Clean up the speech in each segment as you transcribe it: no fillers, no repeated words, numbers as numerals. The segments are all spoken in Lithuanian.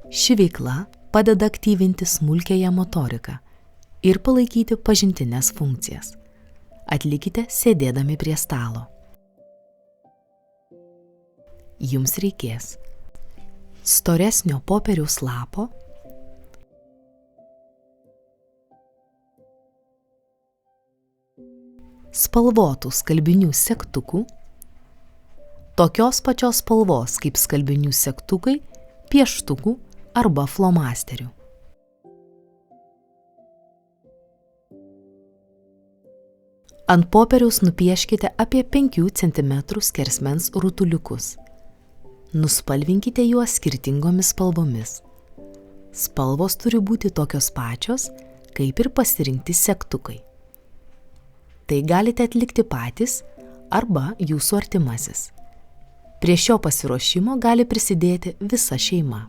Ši veikla padeda aktyvinti smulkiąją motoriką ir palaikyti pažintines funkcijas. Atlikite sėdėdami prie stalo. Jums reikės storesnio popieriaus lapo, spalvotų skalbinių segtukų, tokios pačios spalvos kaip skalbinių segtukai, pieštukų arba flomasterių. Ant popieriaus nupieškite apie 5 cm skersmens rutuliukus. Nuspalvinkite juos skirtingomis spalvomis. Spalvos turi būti tokios pačios, kaip ir pasirinkti segtukai. Tai galite atlikti patys arba jūsų artimasis. Prie šio pasiruošimo gali prisidėti visa šeima.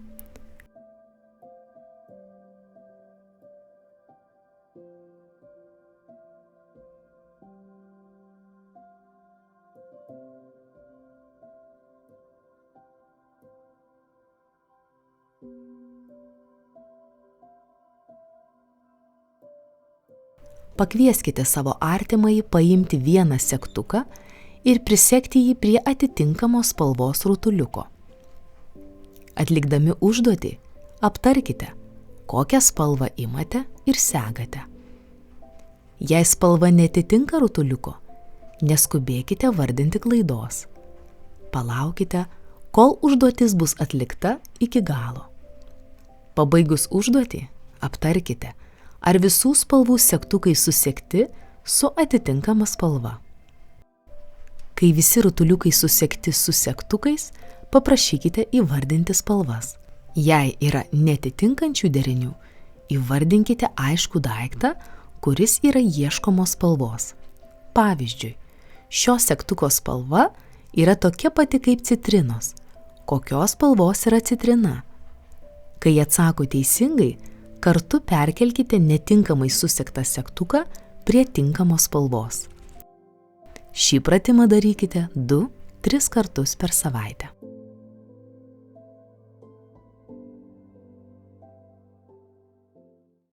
Pakvieskite savo artimąjį paimti vieną segtuką ir prisegti jį prie atitinkamos spalvos rutuliuko. Atlikdami užduotį, aptarkite, kokią spalvą imate ir segate. Jei spalva netitinka rutuliuko, neskubėkite vardinti klaidos. Palaukite, kol užduotis bus atlikta iki galo. Pabaigus užduotį, aptarkite, ar visų spalvų segtukai susegti su atitinkama spalva. Kai visi rutuliukai susegti su segtukais, paprašykite įvardinti spalvas. Jei yra netitinkančių derinių, įvardinkite aiškų daiktą, kuris yra ieškomos spalvos. Pavyzdžiui, šio segtuko spalva yra tokia pati kaip citrinos. Kokios spalvos yra citrina? Kai atsako teisingai, kartu perkelkite netinkamai susegtą segtuką prie tinkamos spalvos. Šį pratimą darykite 2-3 kartus per savaitę.